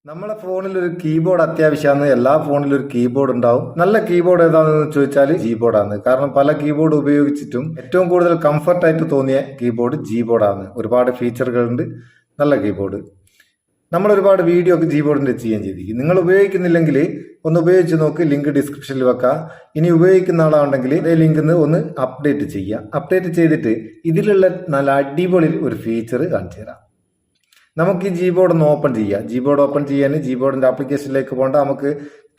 നമ്മളെ ഫോണിൽ ഒരു കീബോർഡ് അത്യാവശ്യമാണ്. എല്ലാ ഫോണിലും ഒരു കീബോർഡ് ഉണ്ടാവും. നല്ല കീബോർഡ് ഏതാണെന്ന് ചോദിച്ചാൽ ജീബോർഡാണ്. കാരണം പല കീബോർഡ് ഉപയോഗിച്ചിട്ടും ഏറ്റവും കൂടുതൽ കംഫർട്ടായിട്ട് തോന്നിയ കീബോർഡ് ജീബോർഡാണ്. ഒരുപാട് ഫീച്ചറുകളുണ്ട് നല്ല കീബോർഡ്. നമ്മൾ ഒരുപാട് വീഡിയോ ഒക്കെ ജീബോർഡിന്റെ ചെയ്യാൻ ചെയ്തിരിക്കും. നിങ്ങൾ ഉപയോഗിക്കുന്നില്ലെങ്കിൽ ഒന്ന് ഉപയോഗിച്ച് നോക്ക്, ലിങ്ക് ഡിസ്ക്രിപ്ഷനിൽ വെക്കാം. ഇനി ഉപയോഗിക്കുന്ന ആളാണെങ്കിൽ അതേ ലിങ്കിൽ ഒന്ന് അപ്ഡേറ്റ് ചെയ്യുക. അപ്ഡേറ്റ് ചെയ്തിട്ട് ഇതിലുള്ള നല്ല അടിപൊളി ഒരു ഫീച്ചർ കാണിച്ചു തരാം. നമുക്ക് ഈ ജീബോർഡ് ഒന്ന് ഓപ്പൺ ചെയ്യാം. ജീബോർഡ് ഓപ്പൺ ചെയ്യാൻ ജീബോർഡിന്റെ ആപ്ലിക്കേഷനിലേക്ക് പോകേണ്ട, നമുക്ക്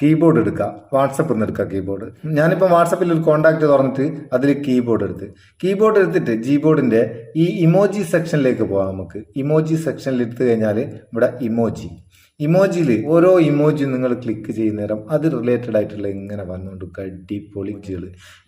കീബോർഡ് എടുക്കാം. വാട്സപ്പിൽ നിന്ന് എടുക്കാം കീബോർഡ്. ഞാനിപ്പോൾ വാട്സപ്പിൽ ഒരു കോൺടാക്ട് തുറന്നിട്ട് അതിൽ കീബോർഡ് എടുത്തിട്ട് ജീബോർഡിന്റെ ഈ ഇമോജി സെക്ഷനിലേക്ക് പോകാം. നമുക്ക് ഇമോജി സെക്ഷനിൽ എടുത്തു കഴിഞ്ഞാൽ ഇവിടെ ഇമോജിയിൽ ഓരോ ഇമോജിയും നിങ്ങൾ ക്ലിക്ക് ചെയ്യുന്ന നേരം അത് റിലേറ്റഡ് ആയിട്ടുള്ള ഇങ്ങനെ വന്നുകൊണ്ട് അടിപൊളികൾ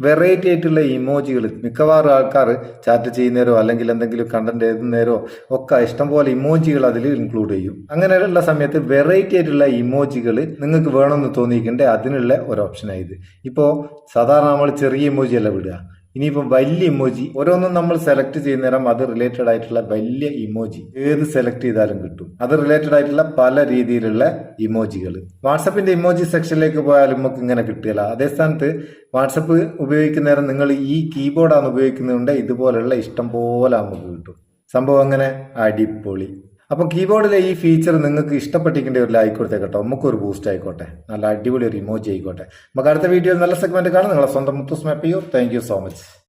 വെറൈറ്റി ആയിട്ടുള്ള ഇമോജികൾ. മിക്കവാറും ആൾക്കാർ ചാറ്റ് ചെയ്യുന്നേരോ അല്ലെങ്കിൽ എന്തെങ്കിലും കണ്ടന്റ് എഴുതുന്നേരോ ഒക്കെ ഇഷ്ടംപോലെ ഇമോജികൾ അതിൽ ഇൻക്ലൂഡ് ചെയ്യും. അങ്ങനെയുള്ള സമയത്ത് വെറൈറ്റി ആയിട്ടുള്ള ഇമോജികൾ നിങ്ങൾക്ക് വേണമെന്ന് തോന്നിയിട്ടുണ്ട്, അതിനുള്ള ഒരു ഓപ്ഷനായത്. ഇപ്പോൾ സാധാരണ നമ്മൾ ചെറിയ ഇമോജി അല്ല വിടുക, ഇനിയിപ്പോൾ വലിയ ഇമോജി ഓരോന്നും നമ്മൾ സെലക്ട് ചെയ്യുന്ന നേരം അത് റിലേറ്റഡ് ആയിട്ടുള്ള വലിയ ഇമോജി ഏത് സെലക്ട് ചെയ്താലും കിട്ടും. അത് റിലേറ്റഡ് ആയിട്ടുള്ള പല രീതിയിലുള്ള ഇമോജികൾ വാട്സപ്പിന്റെ ഇമോജി സെക്ഷനിലേക്ക് പോയാലും നമുക്ക് ഇങ്ങനെ കിട്ടുകയില്ല. അതേ സ്ഥാനത്ത് വാട്സപ്പ് ഉപയോഗിക്കുന്ന നേരം നിങ്ങൾ ഈ കീബോർഡാണ് ഉപയോഗിക്കുന്നുണ്ട്, ഇതുപോലുള്ള ഇഷ്ടം പോലെ നമുക്ക് കിട്ടും. സംഭവം അങ്ങനെ അടിപൊളി. അപ്പം കീബോർഡിലെ ഈ ഫീച്ചർ നിങ്ങൾക്ക് ഇഷ്ടപ്പെട്ടിരിക്കേണ്ട ഒരു ലൈക്ക് കൊടുത്തേ കേട്ടോ. നമുക്കൊരു ബൂസ്റ്റ് ആയിക്കോട്ടെ, നല്ല അടിപൊളി ഒരു ഇമോജി ആയിക്കോട്ടെ. നമുക്ക് അടുത്ത വീഡിയോയിൽ നല്ല സെഗ്മെന്റ് കാണാം. നിങ്ങളെ സ്വന്തം Muthoos Meppayur. Thank you so much.